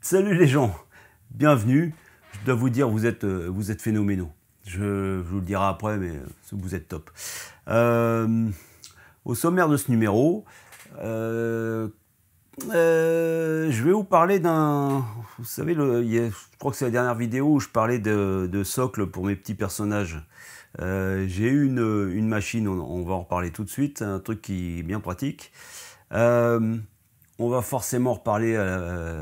Salut les gens, bienvenue. Je dois vous dire, vous êtes phénoménaux. Je vous le dirai après, mais vous êtes top. Au sommaire de ce numéro, je vais vous parler d'un... Vous savez, je crois que c'est la dernière vidéo où je parlais de socle pour mes petits personnages. J'ai eu une machine, on va en reparler tout de suite, un truc qui est bien pratique. On va forcément reparler à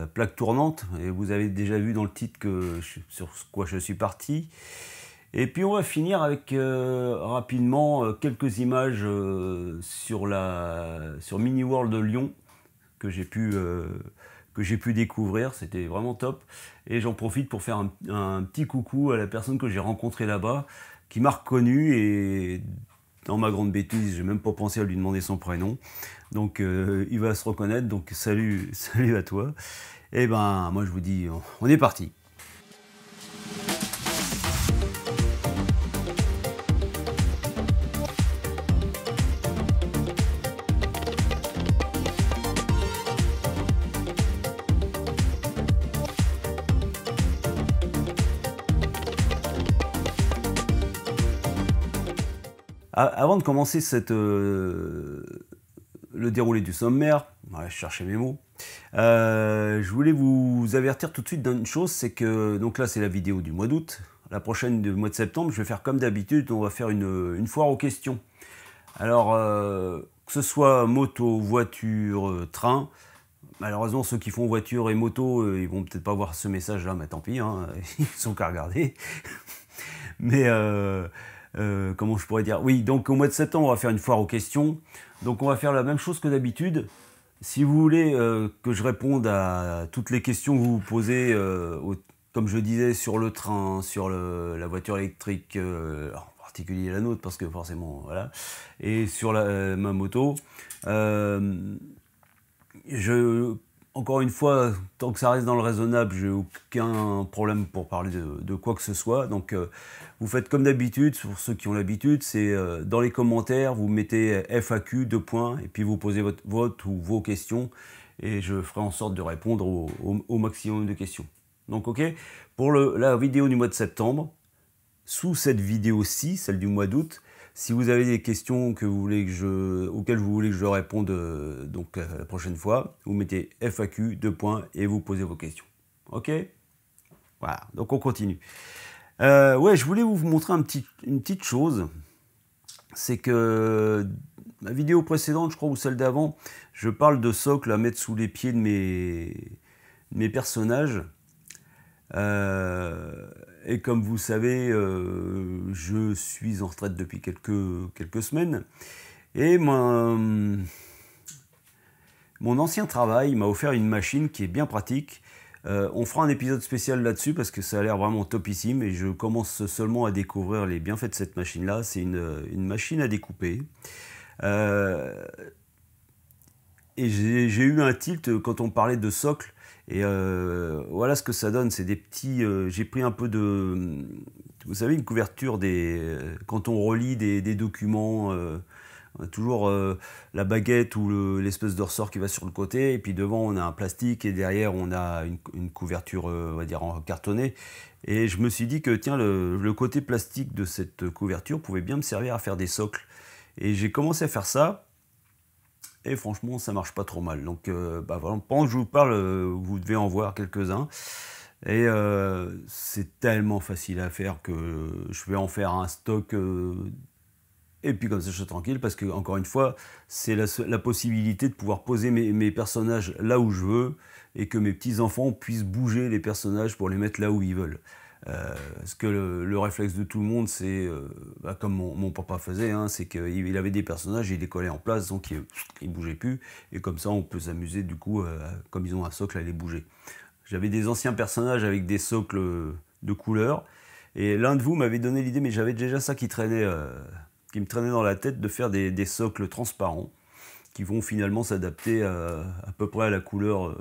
la plaque tournante, et vous avez déjà vu dans le titre sur quoi je suis parti. Et puis on va finir avec rapidement quelques images sur Mini World de Lyon que j'ai pu découvrir, c'était vraiment top. Et j'en profite pour faire un petit coucou à la personne que j'ai rencontrée là-bas, qui m'a reconnu, et dans ma grande bêtise, j'ai même pas pensé à lui demander son prénom. Donc il va se reconnaître, donc salut à toi. Et ben moi je vous dis, on est parti. Avant de commencer le déroulé du sommaire, je cherchais mes mots, je voulais vous avertir tout de suite d'une chose, c'est que, donc là c'est la vidéo du mois d'août, la prochaine du mois de septembre, je vais faire comme d'habitude, on va faire une foire aux questions. Alors, que ce soit moto, voiture, train, malheureusement ceux qui font voiture et moto, ils vont peut-être pas voir ce message là, mais tant pis, hein, ils sont qu'à regarder. Mais comment je pourrais dire? Oui, donc au mois de septembre, on va faire une foire aux questions. Donc on va faire la même chose que d'habitude. Si vous voulez que je réponde à toutes les questions que vous vous posez, comme je disais, sur le train, sur la voiture électrique, en particulier la nôtre, parce que forcément, voilà, et sur ma moto, encore une fois, tant que ça reste dans le raisonnable, j'ai aucun problème pour parler de quoi que ce soit. Donc vous faites comme d'habitude, pour ceux qui ont l'habitude, c'est dans les commentaires, vous mettez FAQ, 2 points, et puis vous posez votre ou vos questions, et je ferai en sorte de répondre au maximum de questions. Donc ok, pour la vidéo du mois de septembre, sous cette vidéo-ci, celle du mois d'août, si vous avez des questions auxquelles vous voulez que je réponde donc la prochaine fois, vous mettez FAQ, 2 points, et vous posez vos questions. Ok? Voilà, donc on continue. Ouais, je voulais vous montrer une petite chose. C'est que la vidéo précédente, je crois, ou celle d'avant, je parle de socle à mettre sous les pieds de mes personnages. Et comme vous savez, je suis en retraite depuis quelques semaines. Et mon ancien travail m'a offert une machine qui est bien pratique. On fera un épisode spécial là-dessus parce que ça a l'air vraiment topissime, et je commence seulement à découvrir les bienfaits de cette machine-là. C'est une machine à découper. Et j'ai eu un tilt quand on parlait de socle. Et voilà ce que ça donne, c'est des petits... j'ai pris un peu de... Vous savez, une couverture quand on relit des documents, on a toujours la baguette ou l'espèce de ressort qui va sur le côté, et puis devant on a un plastique, et derrière on a une couverture, on va dire, en cartonné. Et je me suis dit que tiens, le côté plastique de cette couverture pouvait bien me servir à faire des socles. Et j'ai commencé à faire ça. Et franchement, ça marche pas trop mal. Donc, voilà, pendant que je vous parle, vous devez en voir quelques-uns. Et c'est tellement facile à faire que je vais en faire un stock. Et puis comme ça, je suis tranquille, parce que, encore une fois, c'est la possibilité de pouvoir poser mes personnages là où je veux, et que mes petits-enfants puissent bouger les personnages pour les mettre là où ils veulent. Parce que le réflexe de tout le monde, c'est, comme mon papa faisait, hein, c'est qu'il avait des personnages, il les collait en place, donc il ne bougeait plus, et comme ça on peut s'amuser, du coup, comme ils ont un socle, à les bouger. J'avais des anciens personnages avec des socles de couleur, et l'un de vous m'avait donné l'idée, mais j'avais déjà ça qui me traînait dans la tête, de faire des socles transparents, qui vont finalement s'adapter à peu près à la couleur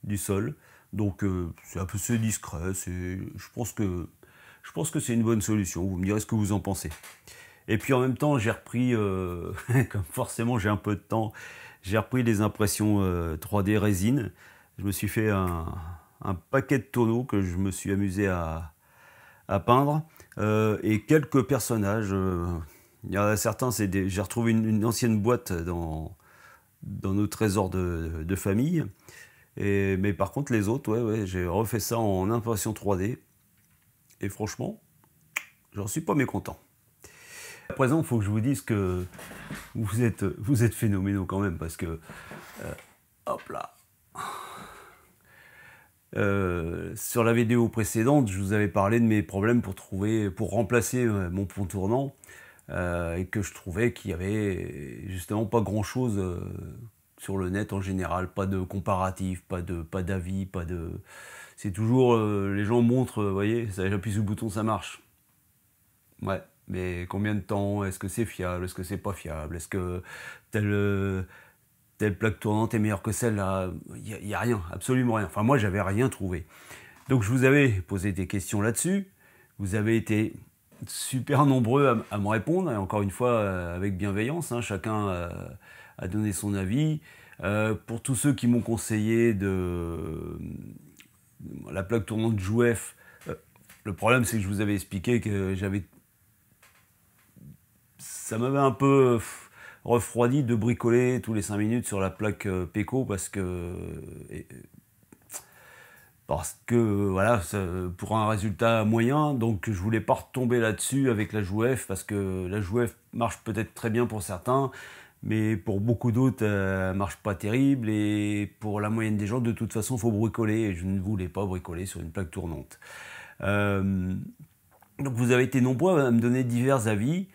du sol. Donc c'est un peu discret, je pense que c'est une bonne solution. Vous me direz ce que vous en pensez. Et puis en même temps, j'ai repris, comme forcément j'ai un peu de temps, j'ai repris les impressions 3D résine. Je me suis fait un paquet de tonneaux que je me suis amusé à peindre, et quelques personnages. Il y en a certains, j'ai retrouvé une ancienne boîte dans nos trésors de famille. Mais par contre, les autres, ouais, j'ai refait ça en impression 3D. Et franchement, j'en suis pas mécontent. À présent, il faut que je vous dise que vous êtes phénoménaux quand même, parce que, hop là. Sur la vidéo précédente, je vous avais parlé de mes problèmes pour remplacer mon pont tournant, et que je trouvais qu'il y avait justement pas grand chose sur le net en général, pas de comparatif, pas d'avis, c'est toujours les gens montrent, vous voyez, j'appuie sur le bouton, ça marche. Ouais, mais combien de temps? Est-ce que c'est fiable? Est-ce que c'est pas fiable? Est-ce que telle plaque tournante est meilleure que celle-là? Il n'y a rien, absolument rien. Enfin, moi, j'avais rien trouvé. Donc, je vous avais posé des questions là-dessus. Vous avez été super nombreux à me répondre, et encore une fois, avec bienveillance, hein, chacun a donné son avis. Pour tous ceux qui m'ont conseillé la plaque tournante Jouef, le problème, c'est que je vous avais expliqué que ça m'avait un peu refroidi de bricoler tous les 5 minutes sur la plaque Peco, parce que voilà, pour un résultat moyen, donc je voulais pas retomber là-dessus avec la Jouef, parce que la Jouef marche peut-être très bien pour certains, mais pour beaucoup d'autres, elle marche pas terrible, et pour la moyenne des gens, de toute façon, il faut bricoler, et je ne voulais pas bricoler sur une plaque tournante. Donc vous avez été nombreux à me donner divers avis.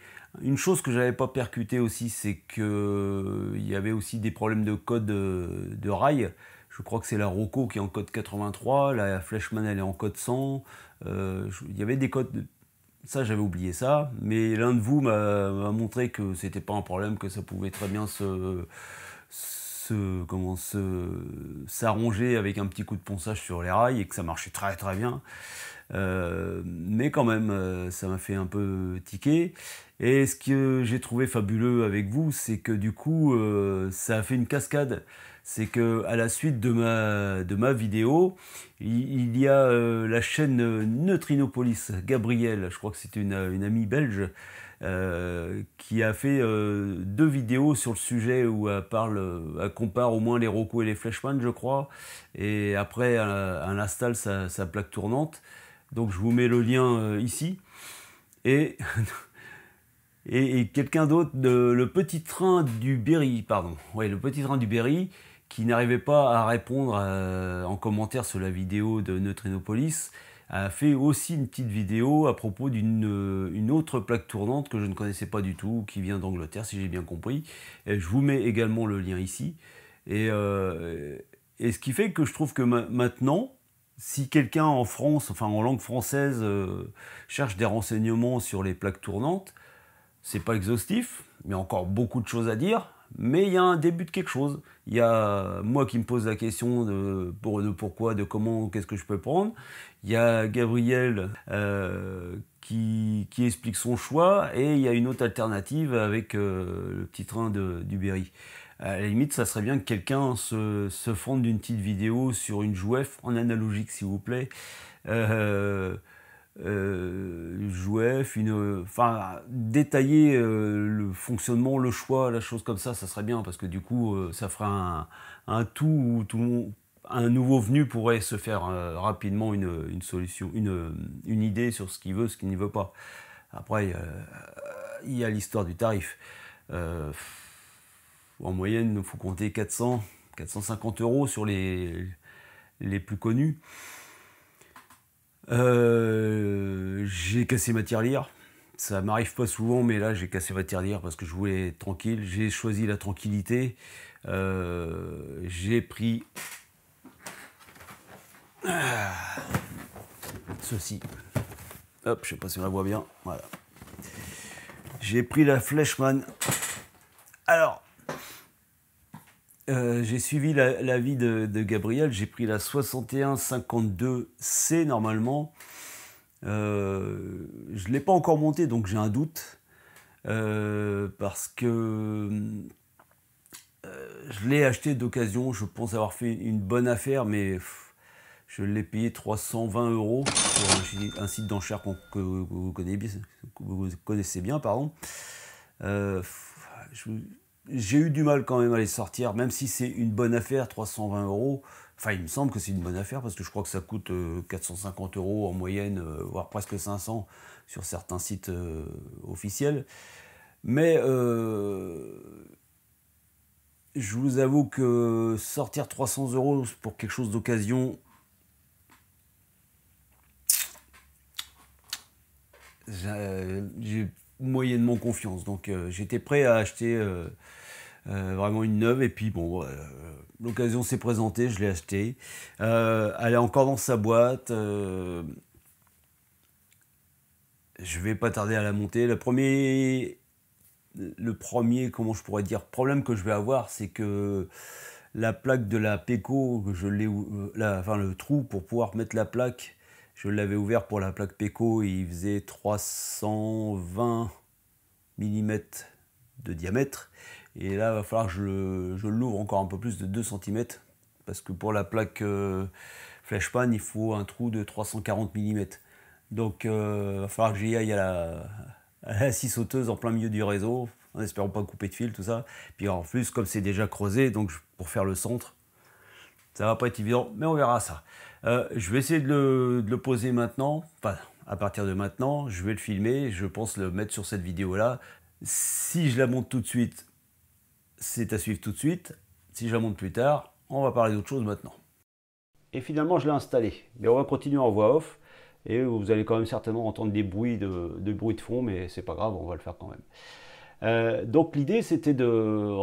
Une chose que j'avais pas percuté aussi, c'est que il y avait aussi des problèmes de code de rail. Je crois que c'est la Rocco qui est en code 83, la Fleshman elle est en code 100. Il y avait des codes, ça j'avais oublié ça, mais l'un de vous m'a montré que c'était pas un problème, que ça pouvait très bien s'arranger avec un petit coup de ponçage sur les rails, et que ça marchait très très bien. Mais quand même, ça m'a fait un peu tiquer. Et ce que j'ai trouvé fabuleux avec vous, c'est que du coup, ça a fait une cascade. C'est que à la suite de ma vidéo, il y a la chaîne Neutrinopolis, Gabrielle, je crois que c'était une amie belge, qui a fait 2 vidéos sur le sujet, où elle compare au moins les Rocco et les Fleshman, je crois, et après elle installe sa plaque tournante. Donc je vous mets le lien ici. Et, et quelqu'un d'autre, le petit train du Berry, pardon. Ouais, le petit train du Berry, qui n'arrivait pas à répondre en commentaire sur la vidéo de Neutrinopolis, a fait aussi une petite vidéo à propos d'une autre plaque tournante que je ne connaissais pas du tout, qui vient d'Angleterre, si j'ai bien compris. Et je vous mets également le lien ici. Et ce qui fait que je trouve que maintenant, si quelqu'un en France, enfin en langue française, cherche des renseignements sur les plaques tournantes, c'est pas exhaustif, il y a encore beaucoup de choses à dire, mais il y a un début de quelque chose. Il y a moi qui me pose la question de pourquoi, de comment, qu'est-ce que je peux prendre. Il y a Gabriel qui explique son choix, et il y a une autre alternative avec le petit train du Berry. À la limite, ça serait bien que quelqu'un se fonde d'une petite vidéo sur une Jouef en analogique, s'il vous plaît. Jouef, enfin, détailler le fonctionnement, le choix, la chose comme ça serait bien, parce que du coup, ça ferait un tout où un nouveau venu pourrait se faire rapidement une solution, une idée sur ce qu'il veut, ce qu'il ne veut pas. Après, il y a l'histoire du tarif. En moyenne, il faut compter 450 € sur les plus connus. J'ai cassé ma tirelire. Ça m'arrive pas souvent, mais là j'ai cassé ma tirelire parce que je voulais être tranquille. J'ai choisi la tranquillité. J'ai pris ceci. Hop, je sais pas si on la voit bien. Voilà. J'ai pris la Fleshman. Alors, j'ai suivi l'avis de Gabriel. J'ai pris la 6152C normalement. Je ne l'ai pas encore montée, donc j'ai un doute. Parce que je l'ai acheté d'occasion. Je pense avoir fait une bonne affaire, mais Je l'ai payé 320 € sur un site d'enchères que vous connaissez bien, pardon. J'ai eu du mal quand même à les sortir, même si c'est une bonne affaire, 320 €. Enfin, il me semble que c'est une bonne affaire parce que je crois que ça coûte 450 € en moyenne, voire presque 500 sur certains sites officiels. Mais je vous avoue que sortir 300 € pour quelque chose d'occasion, j'ai moyennement confiance. Donc j'étais prêt à acheter vraiment une neuve. Et puis bon, l'occasion s'est présentée, je l'ai achetée. Elle est encore dans sa boîte. Je vais pas tarder à la monter. Le premier, comment je pourrais dire, problème que je vais avoir, c'est que la plaque de la Peco, je l'ai, enfin le trou pour pouvoir mettre la plaque, je l'avais ouvert pour la plaque Peco, il faisait 320 mm de diamètre. Et là, il va falloir que je l'ouvre encore un peu plus de 2 cm. Parce que pour la plaque Flashpan, il faut un trou de 340 mm. Donc, il va falloir que j'y aille à la scie sauteuse en plein milieu du réseau, en espérant pas couper de fil, tout ça. Puis en plus, comme c'est déjà creusé, donc pour faire le centre, ça va pas être évident, mais on verra ça. Je vais essayer de le poser maintenant, enfin, à partir de maintenant, je vais le filmer, je pense le mettre sur cette vidéo-là. Si je la monte tout de suite, c'est à suivre tout de suite. Si je la monte plus tard, on va parler d'autre chose maintenant. Et finalement, je l'ai installé. Mais on va continuer en voix off. Et vous allez quand même certainement entendre des bruits de fond, mais c'est pas grave, on va le faire quand même. Donc l'idée, c'était de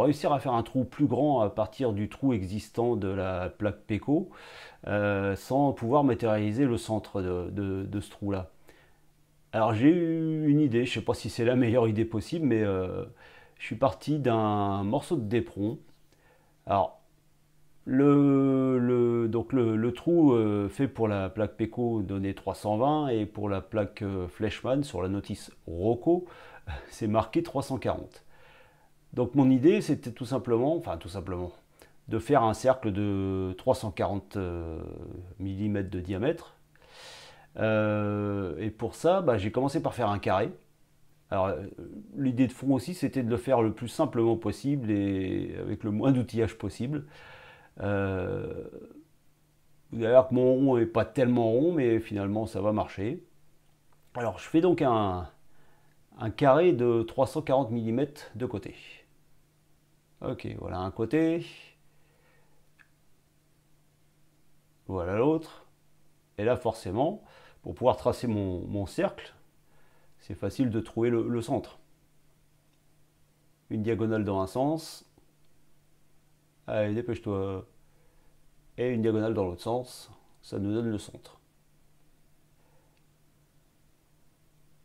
réussir à faire un trou plus grand à partir du trou existant de la plaque Peco, sans pouvoir matérialiser le centre de ce trou-là. Alors j'ai eu une idée, je ne sais pas si c'est la meilleure idée possible, mais je suis parti d'un morceau de d'éperon. Alors le trou fait pour la plaque Peco donnait 320 et pour la plaque Fleshman sur la notice Rocco, c'est marqué 340. Donc mon idée c'était tout simplement, de faire un cercle de 340 mm de diamètre. Et pour ça, j'ai commencé par faire un carré. Alors, l'idée de fond aussi, c'était de le faire le plus simplement possible et avec le moins d'outillage possible. Vous allez voir que mon rond n'est pas tellement rond, mais finalement, ça va marcher. Alors, je fais donc un carré de 340 mm de côté. Ok, voilà un côté. Voilà l'autre. Et là, forcément, pour pouvoir tracer mon cercle, c'est facile de trouver le centre. Une diagonale dans un sens. Allez, dépêche-toi. Et une diagonale dans l'autre sens. Ça nous donne le centre.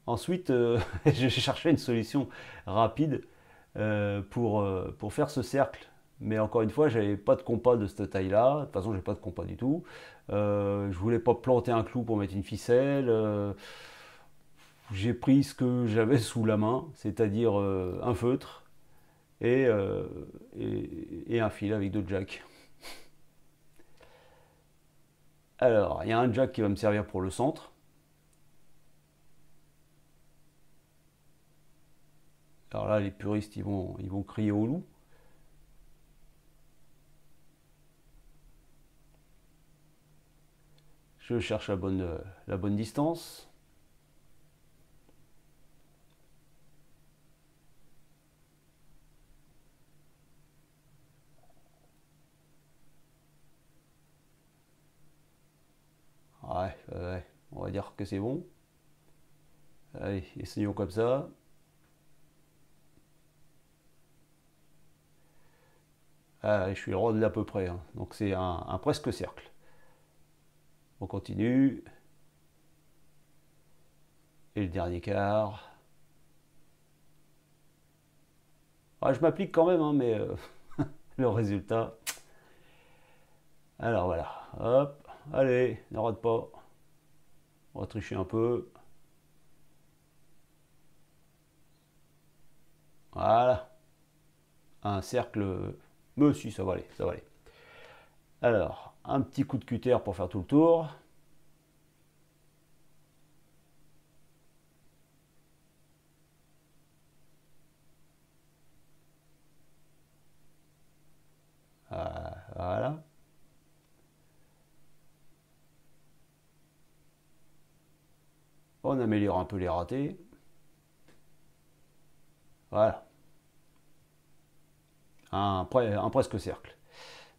Ensuite, je cherchais une solution rapide pour faire ce cercle. Mais encore une fois, j'avais pas de compas de cette taille-là. De toute façon, j'ai pas de compas du tout. Je voulais pas planter un clou pour mettre une ficelle. J'ai pris ce que j'avais sous la main, c'est-à-dire un feutre et un fil avec deux jacks. Alors, il y a un jack qui va me servir pour le centre. Alors là, les puristes, ils vont crier au loup. Je cherche la bonne distance. Ouais, on va dire que c'est bon. Allez, essayons comme ça. Ah, je suis le rond de l'à peu près, hein. Donc c'est un presque cercle. On continue. Et le dernier quart. Ah, je m'applique quand même, hein, mais le résultat. Alors voilà, hop, allez, ne rate pas. On va tricher un peu. Voilà. Un cercle. Mais si, ça va aller, ça va aller. Alors, un petit coup de cutter pour faire tout le tour. Voilà. On améliore un peu les ratés. Voilà. Un presque cercle.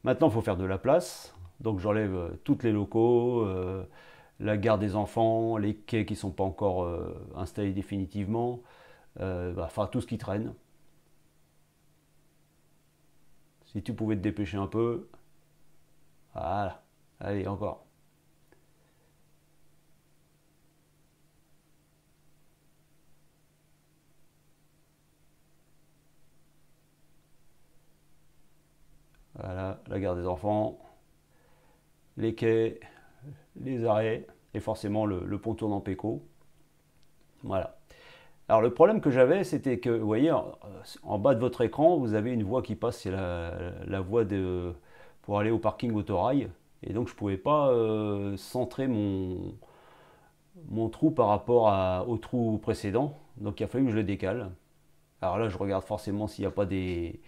Maintenant, il faut faire de la place. Donc j'enlève toutes les locaux, la gare des enfants, les quais qui ne sont pas encore installés définitivement, enfin tout ce qui traîne. Si tu pouvais te dépêcher un peu. Voilà. Allez, encore. Voilà, la gare des enfants, les quais, les arrêts, et forcément le pont tournant Péco. Voilà. Alors le problème que j'avais, c'était que, vous voyez, en bas de votre écran, vous avez une voie qui passe, c'est la voie pour aller au parking autorail. Et donc je ne pouvais pas centrer mon trou par rapport au trou précédent. Donc il a fallu que je le décale. Alors là, je regarde forcément s'il n'y a pas des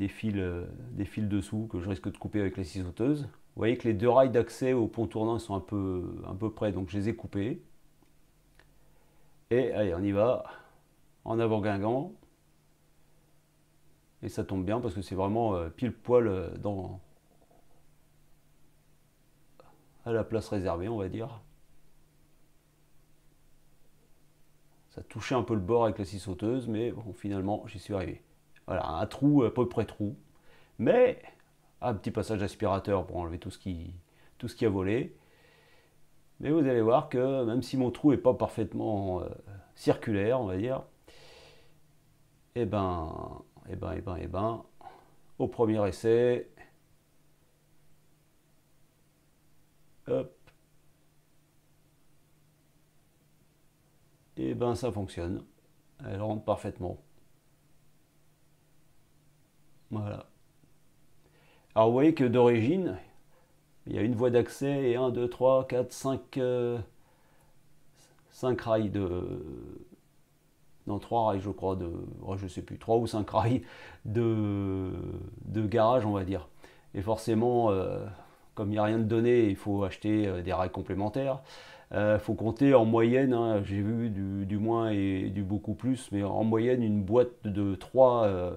fils dessous que je risque de couper avec la scie sauteuse. Vous voyez que les deux rails d'accès au pont tournant sont un peu près, donc je les ai coupés. Et allez, on y va, en avant Guingamp. Et ça tombe bien parce que c'est vraiment pile poil à la place réservée, on va dire. Ça touchait un peu le bord avec la scie sauteuse, mais bon, finalement, j'y suis arrivé. Voilà, un trou, à peu près trou. Mais un petit passage aspirateur pour enlever tout ce qui a volé. Mais vous allez voir que même si mon trou n'est pas parfaitement circulaire, on va dire, et ben, au premier essai, hop, et ben ça fonctionne. Elle rentre parfaitement. Voilà. Alors vous voyez que d'origine, il y a une voie d'accès et 1, 2, 3, 4, 5 rails non, 3 rails je crois, je sais plus, 3 ou 5 rails de garage on va dire. Et forcément, comme il n'y a rien de donné, il faut acheter des rails complémentaires. Il faut compter en moyenne, hein, j'ai vu du moins et du beaucoup plus, mais en moyenne une boîte de 3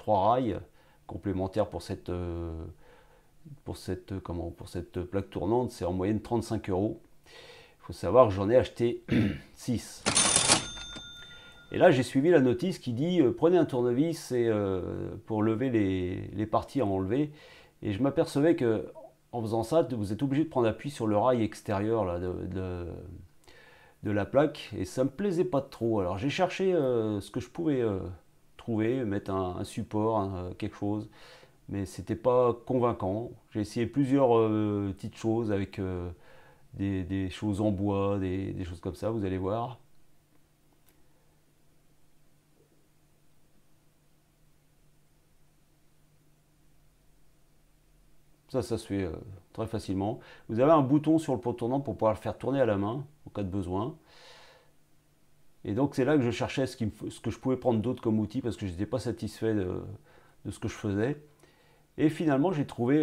rails complémentaires pour cette plaque tournante, c'est en moyenne 35 euros. Il faut savoir que j'en ai acheté 6. Et là, j'ai suivi la notice qui dit prenez un tournevis pour lever les parties à enlever. Et je m'apercevais que en faisant ça, vous êtes obligé de prendre appui sur le rail extérieur là, de la plaque. Et ça me plaisait pas trop. Alors j'ai cherché ce que je pouvais trouver, mettre un support, quelque chose. Mais c'était pas convaincant. J'ai essayé plusieurs petites choses avec des choses en bois, des choses comme ça, vous allez voir. Ça se fait très facilement. Vous avez un bouton sur le pot tournant pour pouvoir le faire tourner à la main en cas de besoin. Et donc c'est là que je cherchais ce que je pouvais prendre d'autre comme outil parce que je n'étais pas satisfait de ce que je faisais. Et finalement j'ai trouvé...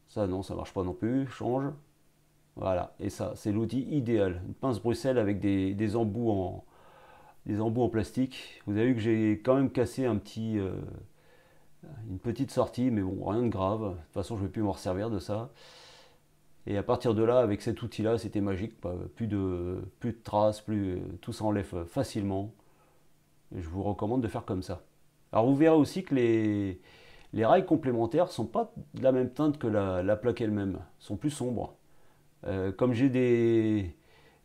ça non, ça marche pas non plus, change. Voilà, et ça c'est l'outil idéal. Une pince Bruxelles avec des embouts en plastique. Vous avez vu que j'ai quand même cassé une petite sortie, mais bon, rien de grave. De toute façon, je ne vais plus m'en servir de ça. Et à partir de là, avec cet outil-là, c'était magique. Plus de traces, tout s'enlève facilement. Et je vous recommande de faire comme ça. Alors vous verrez aussi que les rails complémentaires ne sont pas de la même teinte que la plaque elle-même. Ils sont plus sombres. Comme j'ai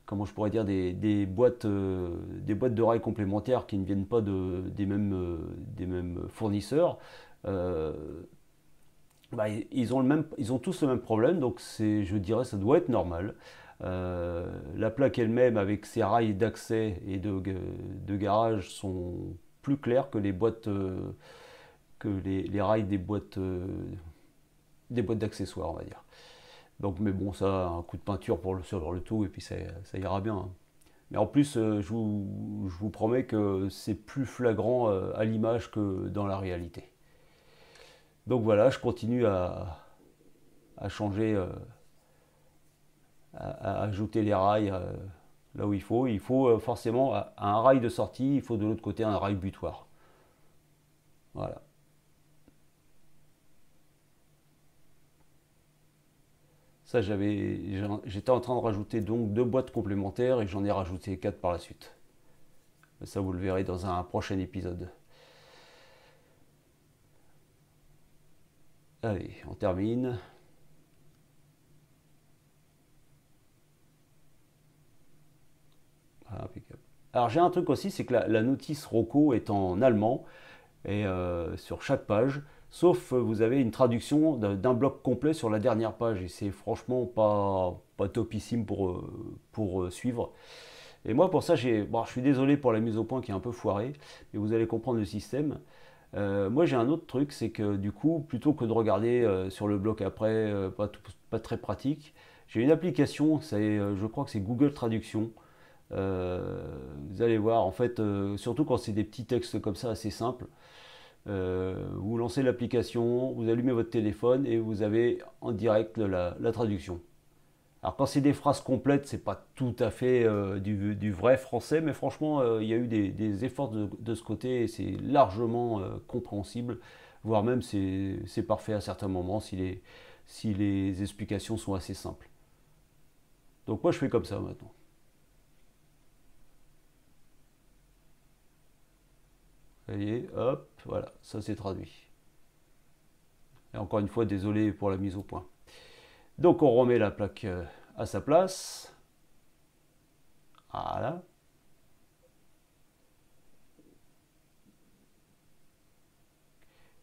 comment je pourrais dire, des boîtes de rails complémentaires qui ne viennent pas des mêmes fournisseurs, euh, ils ont tous le même problème, donc je dirais ça doit être normal. La plaque elle-même avec ses rails d'accès et de garage sont plus clairs que les boîtes que les rails des boîtes d'accessoires, on va dire. Donc, mais bon, ça, un coup de peinture sur le tout, et puis ça ira bien, hein. Mais en plus, je vous promets que c'est plus flagrant à l'image que dans la réalité. Donc voilà, je continue à changer, à ajouter les rails là où il faut. Il faut forcément, à un rail de sortie, il faut de l'autre côté un rail butoir. Voilà. Ça, j'étais en train de rajouter donc deux boîtes complémentaires et j'en ai rajouté quatre par la suite. Ça, vous le verrez dans un prochain épisode. Allez, on termine. Ah, impeccable. Alors j'ai un truc aussi, c'est que la notice Rocco est en allemand et sur chaque page, sauf vous avez une traduction d'un bloc complet sur la dernière page et c'est franchement pas topissime pour suivre. Et moi pour ça, bon, je suis désolé pour la mise au point qui est un peu foirée, mais vous allez comprendre le système. Moi j'ai un autre truc, c'est que du coup, plutôt que de regarder sur le bloc après, pas très pratique, j'ai une application, je crois que c'est Google Traduction. Vous allez voir, en fait, surtout quand c'est des petits textes comme ça assez simples, vous lancez l'application, vous allumez votre téléphone et vous avez en direct la traduction. Alors quand c'est des phrases complètes, c'est pas tout à fait du vrai français, mais franchement, il y a eu des efforts de ce côté et c'est largement compréhensible, voire même c'est parfait à certains moments si les explications sont assez simples. Donc moi je fais comme ça maintenant. Vous voyez, hop, voilà, ça c'est traduit. Et encore une fois, désolé pour la mise au point. Donc on remet la plaque à sa place. Voilà.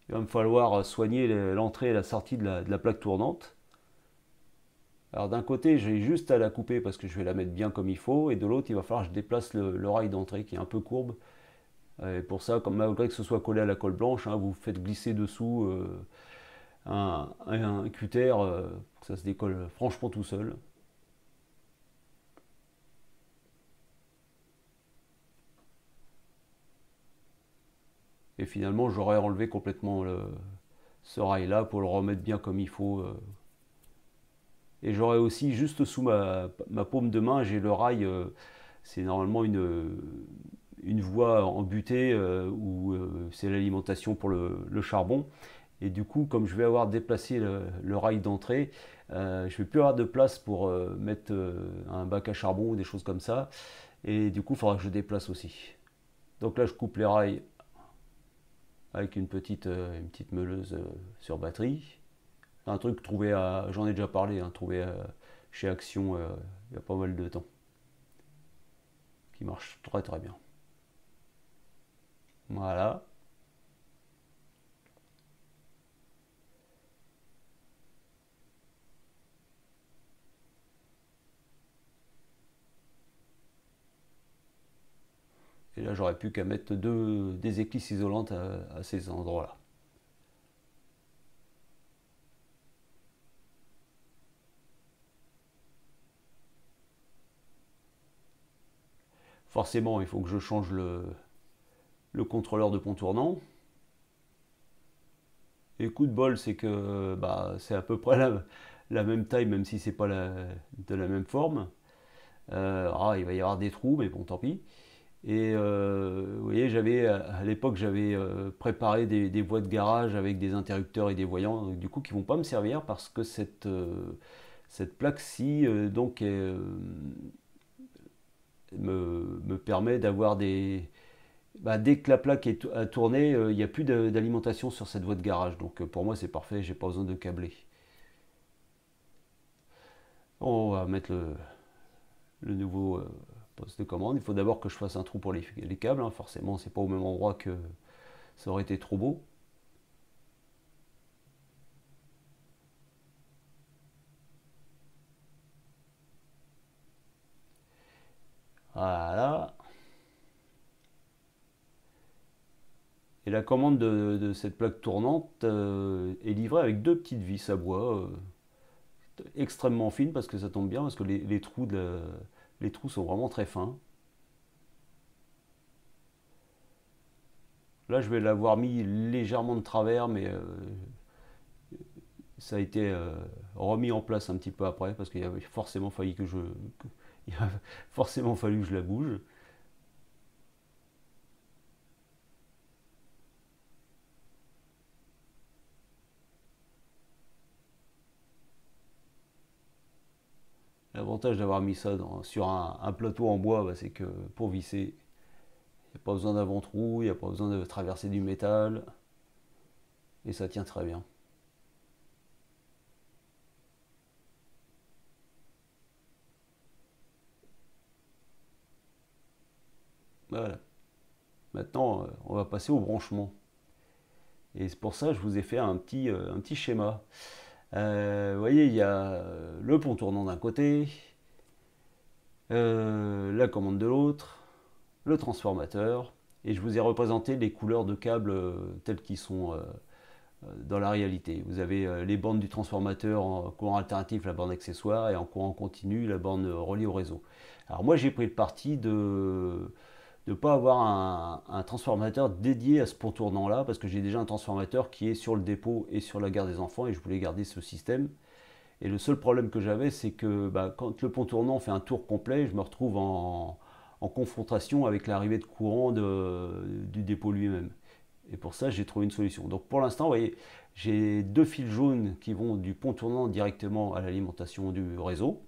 Il va me falloir soigner l'entrée et la sortie de la plaque tournante. Alors d'un côté, j'ai juste à la couper parce que je vais la mettre bien comme il faut, et de l'autre, il va falloir que je déplace le rail d'entrée qui est un peu courbe. Et pour ça, comme malgré que ce soit collé à la colle blanche, hein, vous faites glisser dessous un cutter, que ça se décolle franchement tout seul. Et finalement, j'aurais enlevé complètement ce rail là pour le remettre bien comme il faut. Et j'aurais aussi juste sous ma paume de main, j'ai le rail, c'est normalement une voie en butée où c'est l'alimentation pour le charbon. Et du coup, comme je vais avoir déplacé le rail d'entrée, je vais plus avoir de place pour mettre un bac à charbon ou des choses comme ça. Et du coup, il faudra que je déplace aussi. Donc là, je coupe les rails avec une petite meuleuse sur batterie. C'est un truc trouvé j'en ai déjà parlé, hein, trouvé chez Action il y a pas mal de temps, qui marche très très bien. Voilà. Et là, j'aurais plus qu'à mettre des éclisses isolantes à ces endroits-là. Forcément, il faut que je change le contrôleur de pont tournant. Et coup de bol, c'est que bah, c'est à peu près la même taille, même si c'est pas de la même forme. Il va y avoir des trous, mais bon, tant pis. Et vous voyez, à l'époque, j'avais préparé des voies de garage avec des interrupteurs et des voyants, du coup, qui vont pas me servir parce que cette plaque-ci, me permet d'avoir dès que la plaque a tourné, il n'y a plus d'alimentation sur cette voie de garage. Donc pour moi, c'est parfait, j'ai pas besoin de câbler. On va mettre le nouveau poste de commande. Il faut d'abord que je fasse un trou pour les câbles, hein. Forcément, c'est pas au même endroit que ça aurait été trop beau. Voilà. Et la commande de cette plaque tournante est livrée avec deux petites vis à bois extrêmement fines parce que ça tombe bien, parce que les trous sont vraiment très fins. Là, je vais l'avoir mis légèrement de travers, mais ça a été remis en place un petit peu après parce qu'il avait forcément fallu il a forcément fallu que je la bouge. L'avantage d'avoir mis ça sur un plateau en bois, bah, c'est que pour visser, il n'y a pas besoin d'un ventrou, il n'y a pas besoin de traverser du métal, et ça tient très bien. Voilà. Maintenant, on va passer au branchement. Et c'est pour ça que je vous ai fait un petit schéma. Vous voyez, il y a le pont tournant d'un côté, la commande de l'autre, le transformateur, et je vous ai représenté les couleurs de câbles telles qu'ils sont dans la réalité. Vous avez les bornes du transformateur en courant alternatif, la borne accessoire, et en courant continu, la borne reliée au réseau. Alors moi j'ai pris le parti de ne pas avoir un transformateur dédié à ce pont tournant là, parce que j'ai déjà un transformateur qui est sur le dépôt et sur la gare des enfants, et je voulais garder ce système. Et le seul problème que j'avais, c'est que bah, quand le pont tournant fait un tour complet, je me retrouve en confrontation avec l'arrivée de courant du dépôt lui-même. Et pour ça, j'ai trouvé une solution. Donc pour l'instant, vous voyez, j'ai deux fils jaunes qui vont du pont tournant directement à l'alimentation du réseau,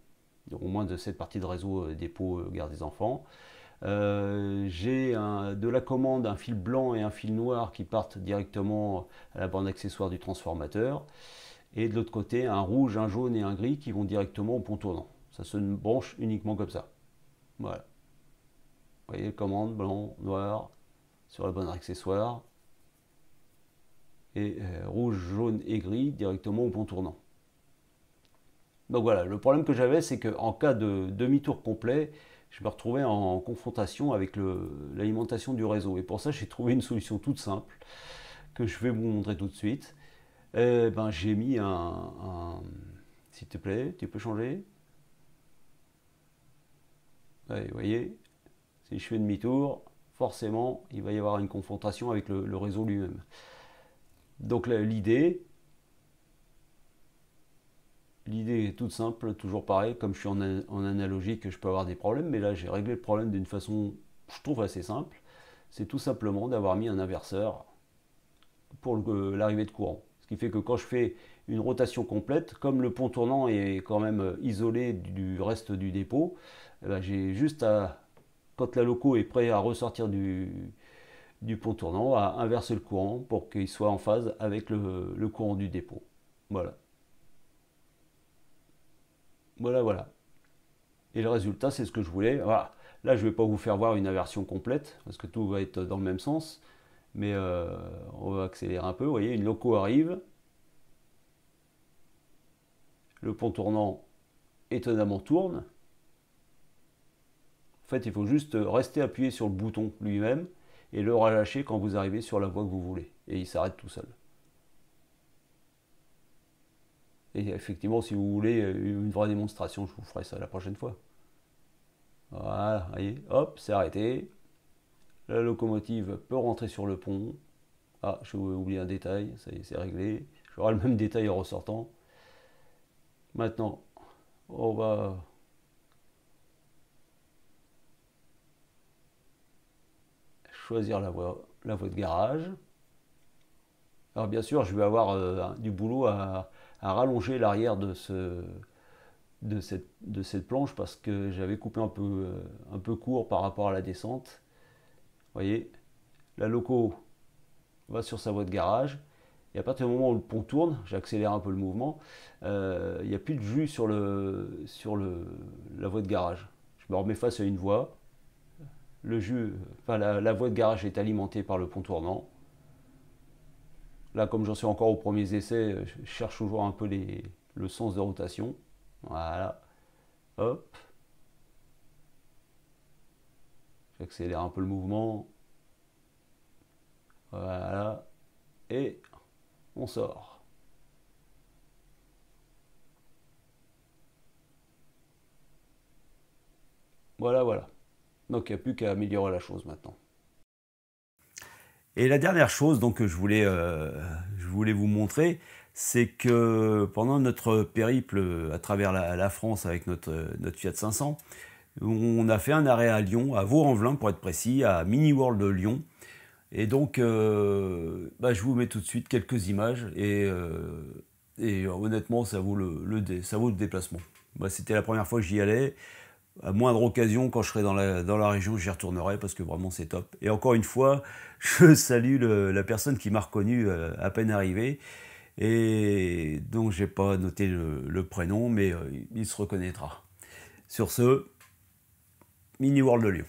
donc au moins de cette partie de réseau dépôt gare des enfants. J'ai de la commande un fil blanc et un fil noir qui partent directement à la borne accessoire du transformateur. Et de l'autre côté, un rouge, un jaune et un gris qui vont directement au pont tournant. Ça se branche uniquement comme ça. Voilà. Vous voyez, commande blanc, noir sur la borne accessoire. Et rouge, jaune et gris directement au pont tournant. Donc voilà, le problème que j'avais, c'est qu'en cas de demi-tour complet, je me retrouvais en confrontation avec l'alimentation du réseau. Et pour ça, j'ai trouvé une solution toute simple que je vais vous montrer tout de suite. Ben, j'ai mis s'il te plaît, tu peux changer. Ouais, vous voyez, si je fais demi-tour, forcément, il va y avoir une confrontation avec le réseau lui-même. Donc l'idée est toute simple, toujours pareil, comme je suis en analogique, je peux avoir des problèmes, mais là j'ai réglé le problème d'une façon, je trouve, assez simple. C'est tout simplement d'avoir mis un inverseur pour l'arrivée de courant. Ce qui fait que quand je fais une rotation complète, comme le pont tournant est quand même isolé du reste du dépôt, eh ben, j'ai juste à, quand la loco est prêt à ressortir du pont tournant, à inverser le courant pour qu'il soit en phase avec le courant du dépôt. Voilà. Voilà, voilà. Et le résultat, c'est ce que je voulais. Voilà. Là, je ne vais pas vous faire voir une inversion complète, parce que tout va être dans le même sens. Mais on va accélérer un peu. Vous voyez, une loco arrive. Le pont tournant, étonnamment, tourne. En fait, il faut juste rester appuyé sur le bouton lui-même et le relâcher quand vous arrivez sur la voie que vous voulez. Et il s'arrête tout seul. Et effectivement, si vous voulez une vraie démonstration, je vous ferai ça la prochaine fois. Voilà, voyez, hop, c'est arrêté. La locomotive peut rentrer sur le pont. Ah, j'ai oublié un détail, ça y est, c'est réglé. J'aurai le même détail en ressortant. Maintenant, on va choisir la voie de garage. Alors bien sûr, je vais avoir du boulot à rallonger l'arrière de cette planche parce que j'avais coupé un peu court par rapport à la descente. Vous voyez, la loco va sur sa voie de garage. Et à partir du moment où le pont tourne, j'accélère un peu le mouvement, il n'y a plus de jus sur la voie de garage. Je me remets face à une voie. La voie de garage est alimentée par le pont tournant. Là, comme j'en suis encore aux premiers essais, je cherche toujours un peu le sens de rotation. Voilà. Hop. J'accélère un peu le mouvement. Voilà. Et on sort. Voilà, voilà. Donc il n'y a plus qu'à améliorer la chose maintenant. Et la dernière chose donc, que je voulais vous montrer, c'est que pendant notre périple à travers la France avec notre Fiat 500, on a fait un arrêt à Lyon, à Vaux-en-Velin pour être précis, à Mini World de Lyon. Et donc, je vous mets tout de suite quelques images et honnêtement, ça vaut le déplacement. C'était la première fois que j'y allais. À moindre occasion, quand je serai dans la région, j'y retournerai parce que vraiment c'est top. Et encore une fois, je salue la personne qui m'a reconnu à peine arrivé. Et donc, j'ai pas noté le prénom, mais il se reconnaîtra. Sur ce, Mini World de Lyon.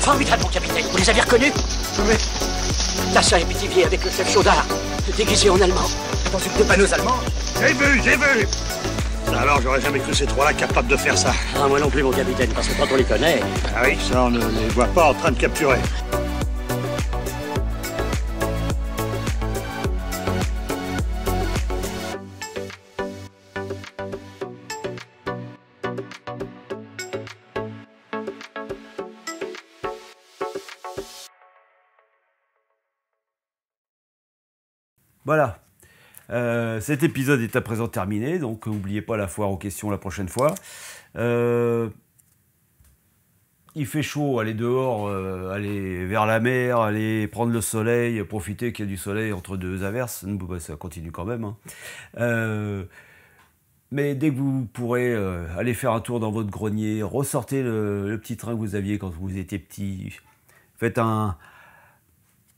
Formidable, mon capitaine. Vous les avez reconnus? Oui. Tassa et Pithiviers avec le chef Chaudard, déguisé en allemand. Dans une dépanneuse allemande? J'ai vu. Alors, j'aurais jamais cru ces trois-là capables de faire ça. Ah, moi non plus, mon capitaine, parce que quand on les connaît... Ah oui, ça, on ne les voit pas en train de capturer. Voilà. Cet épisode est à présent terminé, donc n'oubliez pas la foire aux questions la prochaine fois. Il fait chaud, allez dehors, allez vers la mer, allez prendre le soleil, profitez qu'il y a du soleil entre deux averses, ça continue quand même. Hein. Mais dès que vous pourrez aller faire un tour dans votre grenier, ressortez le petit train que vous aviez quand vous étiez petit, faites un...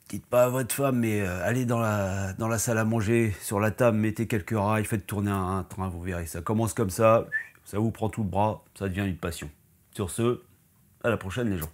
Dites pas à votre femme, mais allez dans la salle à manger, sur la table, mettez quelques rails, faites tourner un train, vous verrez. Ça commence comme ça vous prend tout le bras, ça devient une passion. Sur ce, à la prochaine les gens.